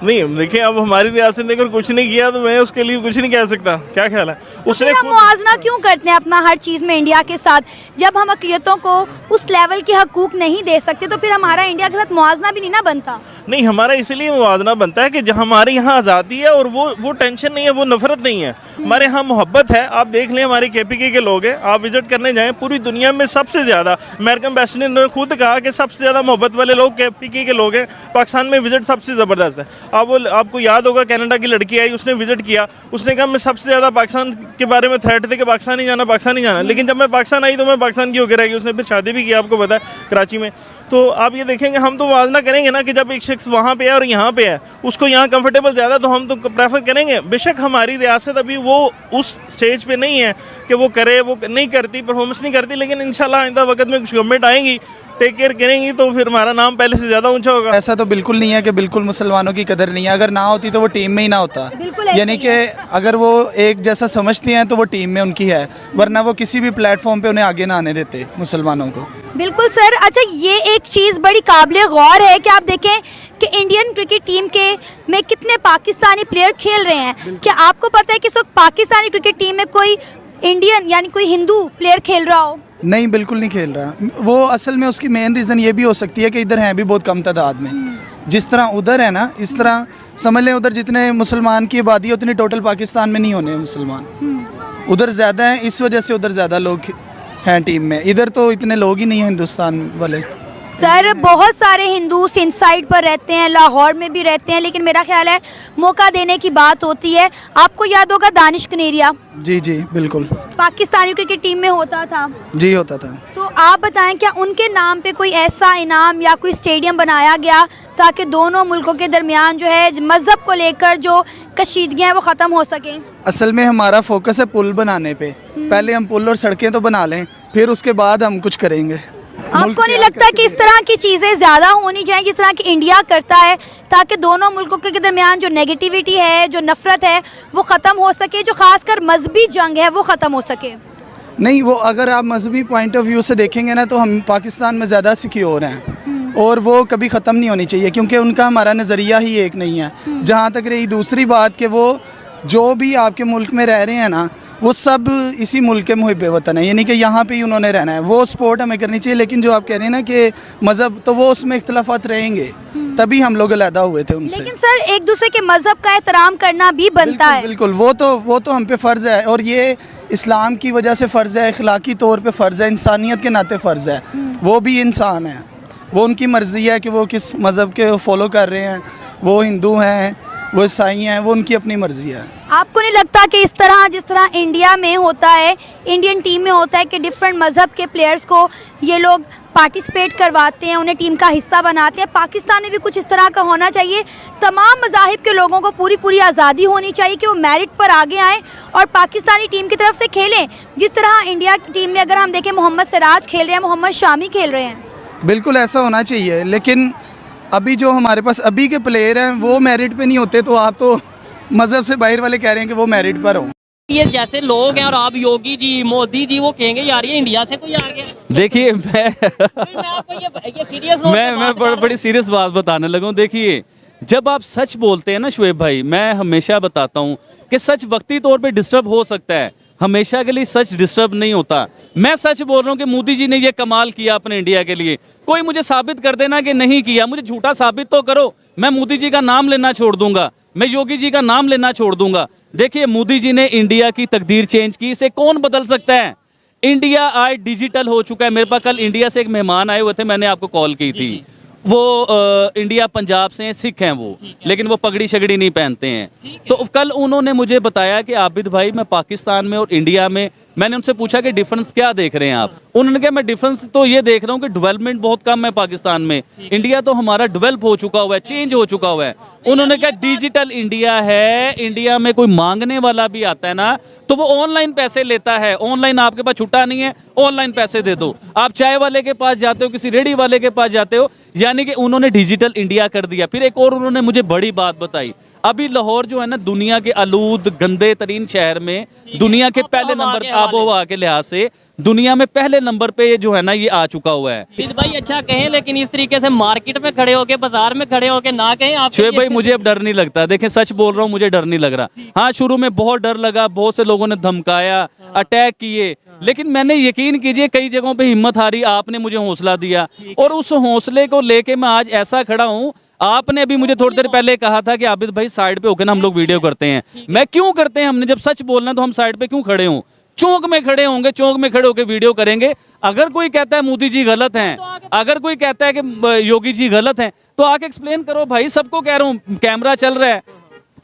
नहीं देखिए, अब हमारी रियासत ने अगर कुछ नहीं किया तो मैं उसके लिए कुछ नहीं कह सकता। क्या ख्याल है उसने? हम मुआवजा क्यों करते हैं अपना हर चीज़ में इंडिया के साथ? जब हम अक़लियतों को उस लेवल के हकूक नहीं दे सकते तो फिर हमारा इंडिया के साथ मुआवजा भी नहीं ना बनता। नहीं, हमारा इसलिए मुआवजा बनता है कि जहाँ हमारे यहाँ आज़ादी है और वो टेंशन नहीं है, वो नफरत नहीं है, हमारे यहाँ मोहब्बत है। आप देख लें हमारे KPK के लोग हैं, आप विजिट करने जाएं, पूरी दुनिया में सबसे ज़्यादा, अमेरिकन एम्बेसडर ने खुद कहा कि सबसे ज़्यादा मोहब्बत वाले लोग KPK के लोग हैं। पाकिस्तान में विजिट सबसे ज़बरदस्त है। आपको याद होगा कनाडा की लड़की आई, उसने विजिट किया, उसने कहा मैं सबसे ज़्यादा पाकिस्तान के बारे में थ्रेट थे कि पाकिस्तान ही जाना, लेकिन जब मैं पाकिस्तान आई तो मैं पाकिस्तान की होकर रह गई। उसने फिर शादी भी किया, आपको पता है, कराची में। तो आप ये देखेंगे, हम तो मुआवजा करेंगे ना कि जब एक शख्स वहाँ पे है और यहाँ पे है, उसको यहाँ कंफर्टेबल ज़्यादा, तो हम तो प्रेफर करेंगे। बेशक हमारी रियासत अभी वो उस स्टेज पे नहीं है कि वो करे, वो नहीं करती, परफॉर्मेंस नहीं करती, लेकिन इंशाल्लाह आइंदा वक्त में कुछ गवर्नमेंट आएंगी, टेक केयर करेंगी, तो फिर हमारा नाम पहले से ज़्यादा ऊंचा होगा। ऐसा तो बिल्कुल नहीं है कि बिल्कुल मुसलमानों की कदर नहीं है, अगर ना होती तो वो टीम में ही ना होता, यानी कि अगर वो एक जैसा समझते हैं तो वो टीम में उनकी है, वरना वो किसी भी प्लेटफॉर्म पे उन्हें आगे ना आने देते मुसलमानों को। बिल्कुल सर। अच्छा, ये एक चीज़ बड़ी काबिल गौर है कि आप देखें कि इंडियन क्रिकेट टीम के में कितने पाकिस्तानी प्लेयर खेल रहे हैं। क्या आपको पता है कि इस वक्त पाकिस्तानी क्रिकेट टीम में कोई इंडियन यानी कोई हिंदू प्लेयर खेल रहा हो? नहीं, बिल्कुल नहीं खेल रहा। वो असल में उसकी मेन रीज़न ये भी हो सकती है कि इधर हैं भी बहुत कम तादाद में, जिस तरह उधर है ना, इस तरह समझ लें उधर जितने मुसलमान की आबादी है उतनी टोटल पाकिस्तान में नहीं होने मुसलमान, उधर ज़्यादा हैं, इस वजह से उधर ज़्यादा लोग हैं टीम में, इधर तो इतने लोग ही नहीं हैं हिंदुस्तान वाले। सर बहुत सारे हिंदू सिंध साइड पर रहते हैं, लाहौर में भी रहते हैं, लेकिन मेरा ख्याल है मौका देने की बात होती है। आपको याद होगा दानिश कनेरिया? जी जी बिल्कुल, पाकिस्तानी क्रिकेट टीम में होता था। जी होता था। तो आप बताएं, क्या उनके नाम पे कोई ऐसा इनाम या कोई स्टेडियम बनाया गया ताकि दोनों मुल्कों के दरमियान जो है मज़हब को लेकर जो कशीदगियाँ हैं वो ख़त्म हो सकें? असल में हमारा फोकस है पुल बनाने पे। पहले हम पुल और सड़कें तो बना लें, फिर उसके बाद हम कुछ करेंगे। आपको नहीं लगता कि इस तरह की चीज़ें ज़्यादा होनी चाहिए जिस तरह की इंडिया करता है, ताकि दोनों मुल्कों के दरमियान जो नेगेटिविटी है, जो नफ़रत है, वो ख़त्म हो सके, जो ख़ासकर मजहबी जंग है वो ख़त्म हो सके? नहीं, वो अगर आप मजहबी पॉइंट ऑफ व्यू से देखेंगे ना तो हम पाकिस्तान में ज़्यादा सिक्योर हैं और वो कभी ख़त्म नहीं होनी चाहिए, क्योंकि उनका हमारा नज़रिया ही एक नहीं है। जहाँ तक रही दूसरी बात कि वो जो भी आपके मुल्क में रह रहे हैं ना, वो सब इसी मुल्क के मुहिब वतन है, यानी कि यहाँ पे ही उन्होंने रहना है। वो सपोर्ट हमें करनी चाहिए। लेकिन जो आप कह रहे हैं ना कि मज़हब, तो वो उसमें इख्तलाफात रहेंगे, तभी हम लोग अलहदा हुए थे उनसे। लेकिन सर, एक दूसरे के मज़हब का एहतराम करना भी बनता है। बिल्कुल, वो तो हम पे फ़र्ज़ है, और ये इस्लाम की वजह से फ़र्ज़ है, इखलाकी तौर पे फ़र्ज़ है, इंसानियत के नाते फ़र्ज़ है। वो भी इंसान है, वो उनकी मर्ज़ी है कि वो किस मज़हब के फॉलो कर रहे हैं। वो हिंदू हैं, वो ईसाई हैं, वो उनकी अपनी मर्ज़ी है। आपको नहीं लगता कि इस तरह जिस तरह इंडिया में होता है, इंडियन टीम में होता है कि डिफरेंट मज़हब के प्लेयर्स को ये लोग पार्टिसिपेट करवाते हैं, उन्हें टीम का हिस्सा बनाते हैं, पाकिस्तान में भी कुछ इस तरह का होना चाहिए? तमाम मज़ाहिब के लोगों को पूरी आज़ादी होनी चाहिए कि वो मेरिट पर आगे आएँ और पाकिस्तानी टीम की तरफ से खेलें। जिस तरह इंडिया की टीम में अगर हम देखें, मोहम्मद सिराज खेल रहे हैं, मोहम्मद शामी खेल रहे हैं। बिल्कुल ऐसा होना चाहिए, लेकिन अभी जो हमारे पास अभी के प्लेयर हैं वो मेरिट पे नहीं होते, तो आप तो मज़हब से बाहर वाले कह रहे हैं कि वो मेरिट पर हो। ये जैसे लोग हैं और आप योगी जी, मोदी जी, वो कहेंगे यार ये इंडिया से कोई आ गया। देखिए मैं आपको ये सीरियस मैं बड़ी सीरियस बात बताने लगा हूँ। देखिए, जब आप सच बोलते हैं ना शुएब भाई, मैं हमेशा बताता हूँ कि सच वक्ती तौर पे डिस्टर्ब हो सकता है, हमेशा के लिए सच डिस्टर्ब नहीं होता। मैं सच बोल रहा हूँ कि मोदी जी ने ये कमाल किया अपने इंडिया के लिए। कोई मुझे साबित कर देना कि नहीं किया, मुझे झूठा साबित तो करो, मैं मोदी जी का नाम लेना छोड़ दूंगा, मैं योगी जी का नाम लेना छोड़ दूंगा। देखिए, मोदी जी ने इंडिया की तकदीर चेंज की, इसे कौन बदल सकता है? इंडिया आज डिजिटल हो चुका है। मेरे पास कल इंडिया से एक मेहमान आए हुए थे, मैंने आपको कॉल की थी। वो इंडिया पंजाब से हैं, सिख हैं वो, लेकिन वो पगड़ी शगड़ी नहीं पहनते हैं। तो कल उन्होंने मुझे बताया कि आबिद भाई, मैं पाकिस्तान में और इंडिया में, मैंने उनसे पूछा कि डिफरेंस क्या देख रहे हैं आप? उन्होंने कहा मैं डिफरेंस तो ये देख रहा हूँ कि डेवलपमेंट बहुत कम है पाकिस्तान में, इंडिया तो हमारा डेवलप हो चुका हुआ है, चेंज हो चुका हुआ है। उन्होंने कहा डिजिटल इंडिया है, इंडिया में कोई मांगने वाला भी आता है ना तो वो ऑनलाइन पैसे लेता है। ऑनलाइन आपके पास छुट्टा नहीं है, ऑनलाइन पैसे दे दो। आप चाय वाले के पास जाते हो, किसी रेडी वाले के पास जाते हो, यानी कि उन्होंने डिजिटल इंडिया कर दिया। फिर एक और उन्होंने मुझे बड़ी बात बताई, अभी लाहौर जो है ना, दुनिया के आलूद गंदे तरीन शहर में, दुनिया के पहले नंबर आबोहवा के लिहाज से दुनिया में पहले नंबर पे जो है ना ये आ चुका हुआ है। भाई अच्छा कहें, लेकिन इस तरीके से मार्केट में खड़े होके, बाजार में खड़े होके ना कहें आप। शुएब भाई, मुझे अब डर नहीं लगता। देखें, सच बोल रहा हूँ, मुझे डर नहीं लग रहा। हाँ, शुरू में बहुत डर लगा, बहुत से लोगों ने धमकाया, अटैक किए, लेकिन मैंने यकीन कीजिए कई जगहों पे हिम्मत हारी, आपने मुझे हौसला दिया और उस हौसले को लेके मैं आज ऐसा खड़ा हूँ। आपने अभी मुझे थोड़ी देर पहले कहा था कि आबिद भाई साइड पे होकर ना हम लोग वीडियो करते हैं। मैं क्यों करते हैं? हमने जब सच बोलना तो हम साइड पे क्यों खड़े हों? चौक में खड़े होंगे, चौक में खड़े होकर वीडियो करेंगे। अगर कोई कहता है मोदी जी गलत हैं, अगर कोई कहता है कि योगी जी गलत हैं, तो आके एक्सप्लेन करो भाई। सबको कह रहा हूँ, कैमरा चल रहा है,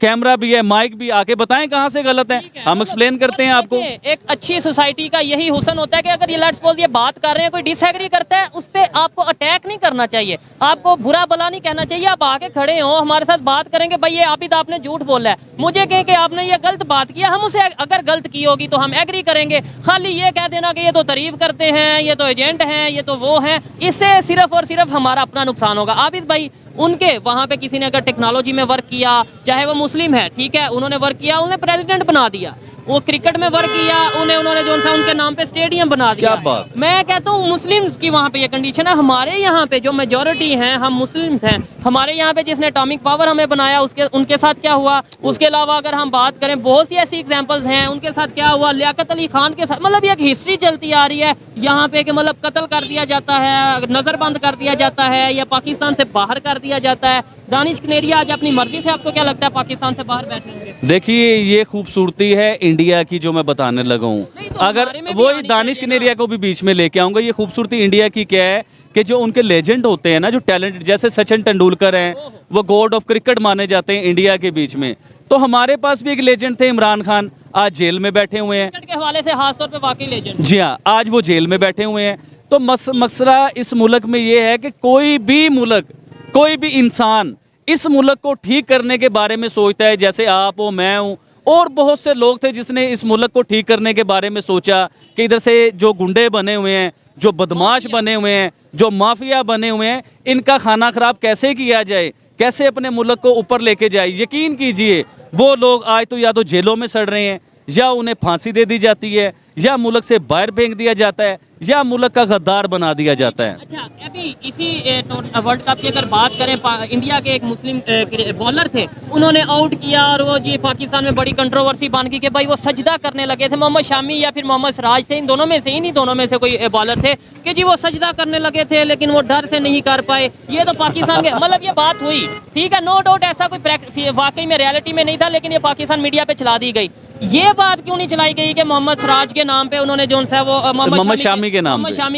कैमरा भी है, माइक भी, आके बताएं कहां से गलत है, हम एक्सप्लेन करते हैं आपको। एक अच्छी सोसाइटी का यही हुस्न होता है कि अगर ये लेट्स बोल ये बात कर रहे हैं, कोई डिसएग्री करता है, उस पर आपको अटैक नहीं करना चाहिए, आपको बुरा भला नहीं कहना चाहिए। आप आके खड़े हो, हमारे साथ बात करेंगे, भाई ये आबिद आपने झूठ बोला है, मुझे कहें कि आपने ये गलत बात किया, हम उसे अगर गलत की होगी तो हम एग्री करेंगे। खाली ये कह देना कि ये तो तारीफ करते हैं, ये तो एजेंट हैं, ये तो वो हैं, इससे सिर्फ और सिर्फ हमारा अपना नुकसान होगा। आबिद भाई, उनके वहाँ पे किसी ने अगर टेक्नोलॉजी में वर्क किया, चाहे वो मुस्लिम है, ठीक है, उन्होंने वर्क किया, उन्हें प्रेसिडेंट बना दिया। वो क्रिकेट में वर्क किया, उन्होंने जो सा उनके नाम पे स्टेडियम बना दिया। क्या बात? मैं कहता हूँ मुस्लिम्स की वहाँ पे ये कंडीशन है। हमारे यहाँ पे जो मेजोरिटी हैं, हम मुस्लिम्स हैं, हमारे यहाँ पे जिसने एटॉमिक पावर हमें बनाया, उनके साथ क्या हुआ? उसके अलावा अगर हम बात करें, बहुत सी ऐसी एग्जाम्पल्स हैं, उनके साथ क्या हुआ? लियाकत अली खान के साथ, मतलब एक हिस्ट्री चलती आ रही है यहाँ पे कि मतलब कत्ल कर दिया जाता है, नजरबंद कर दिया जाता है, या पाकिस्तान से बाहर कर दिया जाता है। दानिश कनेरिया आज अपनी मर्जी से, आपको क्या लगता है, पाकिस्तान से बाहर बैठेंगे? देखिए, ये खूबसूरती है इंडिया की जो मैं बताने लगा हूँ। तो अगर वही दानिश कनेरिया को भी बीच में लेके आऊंगा, ये खूबसूरती इंडिया की क्या है कि जो उनके लेजेंड होते हैं ना, जो टैलेंट, जैसे सचिन तेंदुलकर हैं, वो गॉड ऑफ क्रिकेट माने जाते हैं इंडिया के बीच में। तो हमारे पास भी एक लेजेंड थे, इमरान खान, आज जेल में बैठे हुए हैं। क्रिकेट के हवाले से खास तौर पे वाकई लेजेंड। जी हाँ, आज वो जेल में बैठे हुए हैं। तो मसला इस मुल्क में ये है कि कोई भी मुल्क, कोई भी इंसान इस मुल्क को ठीक करने के बारे में सोचता है, जैसे आप हो, मैं हूँ, और बहुत से लोग थे जिसने इस मुल्क को ठीक करने के बारे में सोचा कि इधर से जो गुंडे बने हुए हैं, जो बदमाश बने हुए हैं, जो माफिया बने हुए हैं, इनका खाना खराब कैसे किया जाए, कैसे अपने मुल्क को ऊपर लेके जाए। यकीन कीजिए वो लोग आज तो या तो जेलों में सड़ रहे हैं, या उन्हें फांसी दे दी जाती है, या मुल्क से बाहर फेंक दिया जाता है, या मुल्क का गद्दार बना दिया जाता है। अच्छा, अभी इसी वर्ल्ड कप की अगर बात करें, इंडिया के एक मुस्लिम बॉलर थे, उन्होंने आउट किया और वो जी पाकिस्तान में बड़ी कंट्रोवर्सी बन गई कि भाई वो सजदा करने लगे थे। मोहम्मद शामी या फिर मोहम्मद सिराज थे, इन दोनों में से, इन्हीं दोनों में से कोई बॉलर थे कि जी वो सजदा करने लगे थे, लेकिन वो डर से नहीं कर पाए। ये तो पाकिस्तान के मतलब ये बात हुई, ठीक है, नो डाउट ऐसा कोई वाकई में रियलिटी में नहीं था, लेकिन ये पाकिस्तान मीडिया पे चला दी गई। ये बात क्यों नहीं चलाई गई कि मोहम्मद सिराज के नाम पे उन्होंने जो है वो मोहम्मद शामी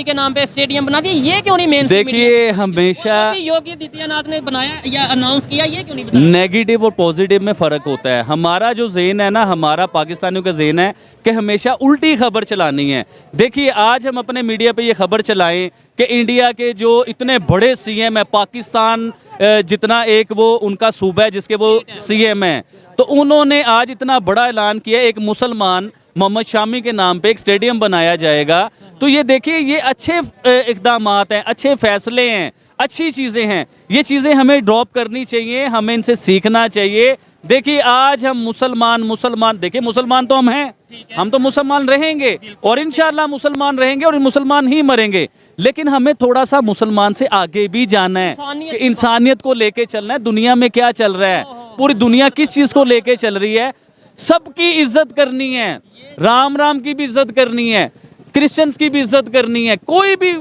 के नाम पे स्टेडियम बना दिया? ये क्यों नहीं मेन? देखिए, हमेशा योगी आदित्यनाथ ने बनाया या अनाउंस किया, ये क्यों नहीं बताया? नेगेटिव और पॉजिटिव में फ़र्क होता है। हमारा जो ज़हन है ना, हमारा पाकिस्तानियों का ज़हन है कि हमेशा उल्टी खबर चलानी है। देखिए, आज हम अपने मीडिया पे ये खबर चलाएं कि इंडिया के जो इतने बड़े सीएम है, पाकिस्तान जितना एक वो उनका सूबा है जिसके वो सीएम है, तो उन्होंने आज इतना बड़ा ऐलान किया एक मुसलमान मोहम्मद शामी के नाम पे एक स्टेडियम बनाया जाएगा। तो ये देखिए, ये अच्छे इक़दामात हैं, अच्छे फैसले हैं, अच्छी चीज़ें हैं। ये चीज़ें हमें ड्रॉप करनी चाहिए, हमें इनसे सीखना चाहिए। देखिए, आज हम मुसलमान देखिए, मुसलमान तो हम हैं, हम तो मुसलमान रहेंगे और इंशाअल्लाह मुसलमान रहेंगे और मुसलमान ही मरेंगे। लेकिन हमें थोड़ा सा मुसलमान से आगे भी जाना है कि इंसानियत को लेके चलना है। दुनिया में क्या चल रहा है, पूरी दुनिया किस चीज़ को लेके चल रही है, सबकी इज्जत करनी है। राम की भी इज्जत करनी है, क्रिश्चियंस की भी इज्जत करनी है, कोई भी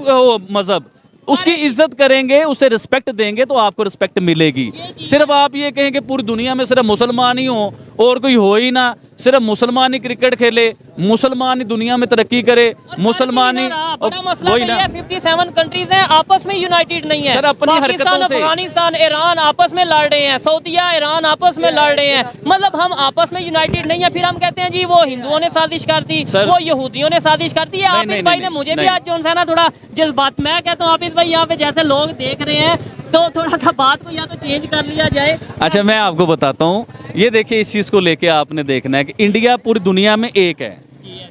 मजहब, उसकी इज्जत करेंगे, उसे रिस्पेक्ट देंगे तो आपको रिस्पेक्ट मिलेगी। सिर्फ आप ये कहें कि पूरी दुनिया में सिर्फ मुसलमान ही हो और कोई हो ही ना, सिर्फ मुसलमान ही क्रिकेट खेले, मुसलमान ही दुनिया में तरक्की करे, मुसलमान ही वही ना। 57 कंट्रीज हैं, आपस में यूनाइटेड नहीं है। सर, अपनी हरकतों से अफगानिस्तान, ईरान आपस में लड़ रहे हैं, सऊदीया, ईरान आपस में लड़ रहे हैं, मतलब हम आपस में यूनाइटेड नहीं है। फिर हम कहते हैं जी वो हिंदुओं ने साजिश कर दी, वो यहूदियों ने साजिश कर दी। आबिद भाई ने मुझे भी आज जो है ना थोड़ा जिस बात मैं कहता हूँ, आबिद भाई यहाँ पे जैसे लोग देख रहे हैं, तो थोड़ा सा बात को या तो चेंज कर लिया जाए। अच्छा, मैं आपको बताता हूँ, ये देखिए, इस चीज़ को लेके आपने देखना है कि इंडिया पूरी दुनिया में एक है।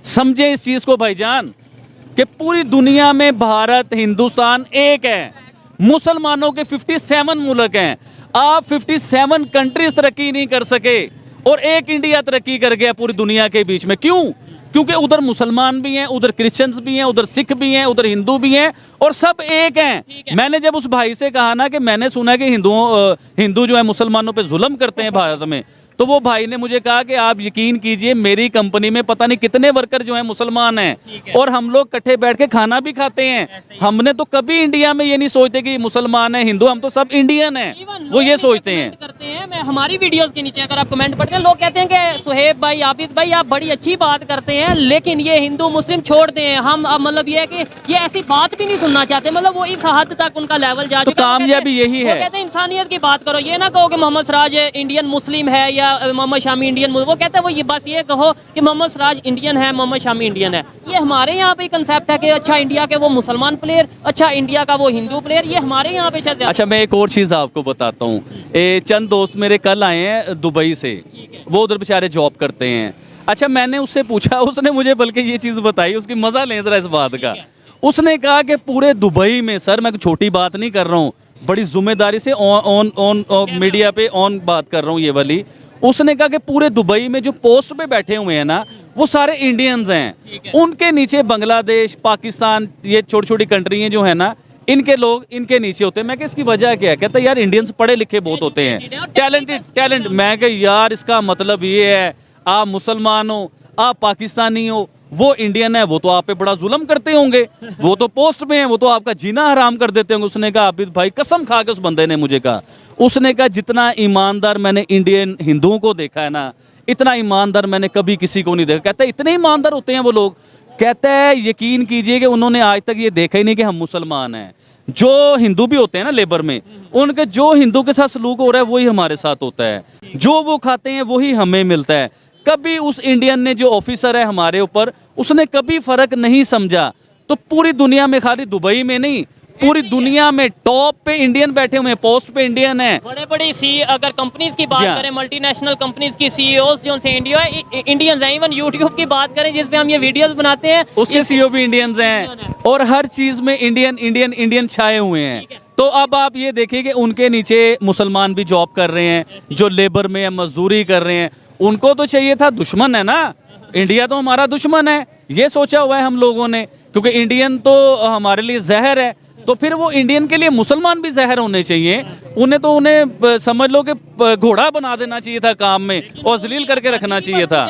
समझे इस चीज़ को भाईजान, कि पूरी दुनिया में भारत, हिंदुस्तान एक है। मुसलमानों के 57 मुल्क हैं, आप 57 कंट्रीज तरक्की नहीं कर सके और एक इंडिया तरक्की कर गया पूरी दुनिया के बीच में। क्यों? क्योंकि उधर मुसलमान भी हैं, उधर क्रिश्चियंस भी हैं, उधर सिख भी हैं, उधर हिंदू भी हैं और सब एक हैं। मैंने जब उस भाई से कहा ना कि मैंने सुना कि हिंदू जो है मुसलमानों पे जुल्म करते हैं भारत में, तो वो भाई ने मुझे कहा कि आप यकीन कीजिए, मेरी कंपनी में पता नहीं कितने वर्कर जो हैं मुसलमान हैं और हम लोग इकट्ठे बैठ के खाना भी खाते हैं। हमने तो कभी इंडिया में ये नहीं सोचते कि मुसलमान है, हिंदू, हम तो सब इंडियन हैं, वो ये सोचते हैं। मैं हमारी वीडियोस के नीचे अगर आप कमेंट पढ़ते हैं, लोग कहते हैं कि सुहेब भाई, आबिद भाई, आप बड़ी अच्छी बात करते हैं, लेकिन ये हिंदू मुस्लिम छोड़ दें, हम मतलब ये है कि ये ऐसी बात भी नहीं सुनना चाहते। मतलब वो इस हद तक उनका लेवल जा चुका है। तो कामयाबी यही है, कहते हैं इंसानियत की बात करो, ये ना कहो कि मोहम्मद सिराज इंडियन मुस्लिम है या मोहम्मद शामी इंडियन, वो कहते हैं वो ये बस ये कहो कि मोहम्मद सिराज इंडियन है, मोहम्मद शामी इंडियन है। ये हमारे यहाँ पे कंसेप्ट है कि अच्छा इंडिया के वो मुसलमान प्लेयर, अच्छा इंडिया का वो हिंदू प्लेयर, ये हमारे यहाँ पे शायद। अच्छा, मैं एक और चीज़ आपको बताता हूँ। चंद दोस्त मेरे कल आए हैं दुबई से, वो उधर बेचारे जॉब करते हैं। अच्छा, मैंने उससे पूछा, उसने मुझे बल्कि ये चीज़ बताई, उसकी मज़ा लें ज़रा इस बात का। उसने कहा कि पूरे दुबई में, सर मैं छोटी बात नहीं कर रहा हूँ, बड़ी जिम्मेदारी से ऑन मीडिया पे ऑन बात कर रहा हूँ ये वाली। उसने कहा कि पूरे दुबई में जो पोस्ट पे बैठे हुए हैं ना, वो सारे इंडियंस हैं, उनके नीचे बांग्लादेश, पाकिस्तान, ये छोटी छोटी कंट्री हैं जो है ना, इनके लोग इनके नीचे होते हैं। मैं इसकी वजह क्या है? कहता है यार इंडियंस पढ़े लिखे बहुत होते हैं, टैलेंट। मैं कह यार इसका मतलब ये है आप मुसलमान हो, आप पाकिस्तानी हो, वो इंडियन है, वो तो आप पे बड़ा जुल्म करते होंगे, वो तो पोस्ट में है, वो तो आपका जीना हराम कर देते होंगे। उसने कहा, आबिद भाई कसम खा के उस बंदे ने मुझे कहा, उसने कहा जितना ईमानदार मैंने इंडियन हिंदुओं को देखा है ना, इतना ईमानदार मैंने कभी किसी को नहीं देखा। कहता है इतने ईमानदार होते हैं वो लोग। कहता है यकीन कीजिए कि उन्होंने आज तक ये देखा ही नहीं कि हम मुसलमान हैं। जो हिंदू भी होते हैं ना लेबर में, उनके जो हिंदू के साथ सलूक हो रहा है वही हमारे साथ होता है, जो वो खाते हैं वही हमें मिलता है। कभी उस इंडियन ने जो ऑफिसर है हमारे ऊपर, उसने कभी फर्क नहीं समझा। तो पूरी दुनिया में, खाली दुबई में नहीं, पूरी दुनिया में टॉप पे इंडियन बैठे हुए हैं, पोस्ट पे इंडियन है। बड़े बड़ी अगर कंपनीज की बात करें, मल्टीनेशनल कंपनीज की सीईओज जो से इंडियंस हैं, इवन यूट्यूब की बात करें जिस पे हम ये वीडियोस बनाते हैं, उसके सीईओ भी इंडियंस हैं, और हर चीज में इंडियन इंडियन इंडियन छाए हुए हैं। तो अब आप ये देखिए कि उनके नीचे मुसलमान भी जॉब कर रहे हैं, जो लेबर में मजदूरी कर रहे हैं। उनको तो चाहिए था, दुश्मन है ना, इंडिया तो हमारा दुश्मन है, ये सोचा हुआ है हम लोगों ने, क्योंकि इंडियन तो हमारे लिए जहर है। तो फिर वो इंडियन के लिए मुसलमान भी जहर होने चाहिए। उन्हें समझ लो कि घोड़ा बना देना चाहिए था काम में, और जलील करके रखना चाहिए था।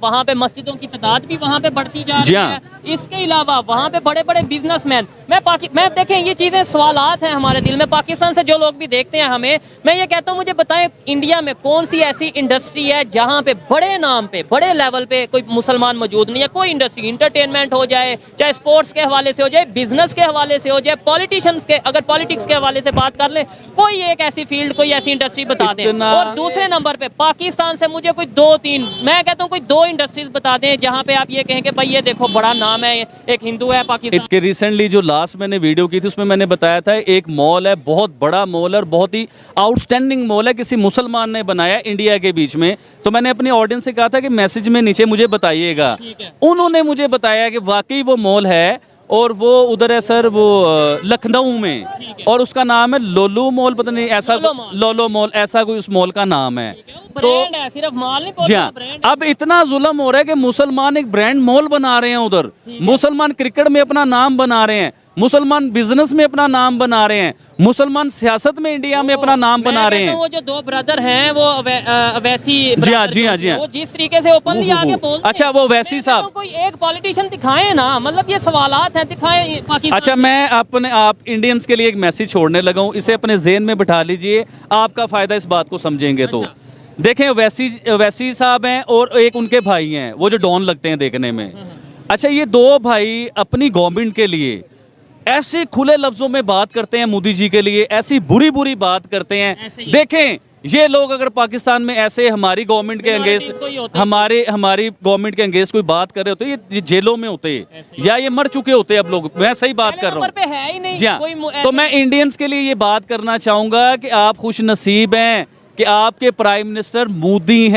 वहाँ पे मस्जिदों की तादाद भी वहाँ पे बढ़ती जा रही है। इसके अलावा वहाँ पे बड़े बड़े बिजनेसमैन, मैं देखें ये चीज़ें सवालात हैं हमारे दिल में, पाकिस्तान से जो लोग भी देखते हैं हमें, मैं ये कहता हूँ मुझे बताएं इंडिया में कौन सी ऐसी इंडस्ट्री है जहाँ पे बड़े नाम पे, बड़े लेवल पे कोई मुसलमान मौजूद नहीं है। कोई इंडस्ट्री, इंटरटेनमेंट हो जाए, चाहे स्पोर्ट्स के हवाले से हो जाए, बिजनेस के हवाले से हो जाए, पॉलिटिशियंस के, अगर पॉलिटिक्स के हवाले से बात कर ले, कोई एक ऐसी फील्ड, कोई ऐसी इंडस्ट्री बता दें। और दूसरे नंबर पे पाकिस्तान से मुझे कोई 2-3, मैं कहता हूँ कोई 2 इंडस्ट्रीज बता दें जहाँ पे आप ये कहें कि भाई ये देखो बड़ा नाम है, एक हिंदू है पाकिस्तान के। रिसेंटली जो लास्ट मैंने वीडियो की थी उसमें मैंने बताया था, एक मॉल है, बहुत बड़ा मॉल है और बहुत ही आउटस्टैंडिंग मॉल है, किसी मुसलमान ने बनाया इंडिया के बीच में। तो मैंने अपनी ऑडियंस से कहा था कि मैसेज में नीचे मुझे बताइएगा। उन्होंने मुझे बताया कि वाकई वो मॉल है, और वो उधर है सर, वो लखनऊ में, और उसका नाम है लोलो मॉल, पता नहीं ऐसा, लोलो मॉल ऐसा कोई उस मॉल का नाम है। तो है, सिर्फ मॉल नहीं, जी हाँ, अब इतना जुल्म हो रहा है कि मुसलमान एक ब्रांड मॉल बना रहे हैं उधर, मुसलमान क्रिकेट में अपना नाम बना रहे हैं, मुसलमान बिजनेस में अपना नाम बना रहे हैं, मुसलमान सियासत में इंडिया में अपना नाम बना रहे हैं। वो जो 2 ब्रदर हैं वो वैसी, जी हाँ जी हाँ जी हाँ, वो जिस तरीके से ओपनली आगे बोलते हैं। अच्छा, वो वैसी साहब, कोई एक पॉलिटिशियन दिखाएं ना, मतलब ये सवालात हैं, दिखाएं पाकिस्तान। अच्छा, मैं अपने आप इंडियंस के लिए एक मैसेज छोड़ने लगा हूँ, इसे अपने ज़हन में बिठा लीजिए, आपका फायदा इस बात को समझेंगे। तो देखें, वैसी साहब हैं और एक उनके भाई हैं, वो जो डॉन लगते हैं देखने में। अच्छा, ये 2 भाई अपनी गवर्नमेंट के लिए ऐसे खुले लफ्जों में बात करते हैं, मोदी जी के लिए ऐसी बुरी बुरी बात करते हैं। देखें, ये लोग अगर पाकिस्तान में ऐसे हमारी गवर्नमेंट के अगेंस्ट, हमारी गवर्नमेंट के अगेंस्ट कोई बात कर रहे होते, ये जेलों में होते या ये मर चुके होते। अब लोग, मैं सही बात कर रहा हूँ जी हाँ। तो मैं इंडियंस के लिए ये बात करना चाहूँगा कि आप खुश नसीब हैं कि आपके प्राइम मिनिस्टर मोदी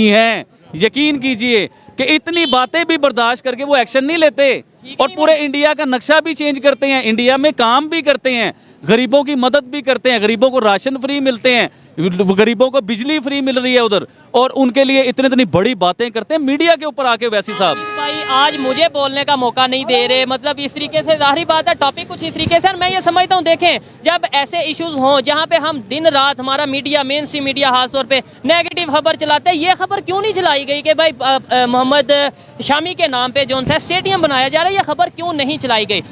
हैं। यकीन कीजिए कि इतनी बातें भी बर्दाश्त करके वो एक्शन नहीं लेते, और पूरे इंडिया का नक्शा भी चेंज करते हैं, इंडिया में काम भी करते हैं, गरीबों की मदद भी करते हैं, गरीबों को राशन फ्री मिलते हैं, गरीबों को बिजली फ्री मिल रही है उधर, और उनके लिए इतनी बड़ी बातें करते हैं मीडिया के ऊपर आके। वैसी साहब भाई आज मुझे बोलने का मौका नहीं दे रहे, मतलब इस तरीके से, जाहिर बात है टॉपिक कुछ इस तरीके से। मैं ये समझता हूँ, देखें जब ऐसे इश्यूज हों जहाँ पे हम दिन रात, हमारा मीडिया, मेन स्ट्रीम मीडिया खासतौर पे नेगेटिव खबर चलाते हैं, ये खबर क्यों नहीं चलाई गई कि भाई मोहम्मद शामी के नाम पे जो सा स्टेडियम बनाया जा रहा है, ये खबर क्यों नहीं चलाई गई।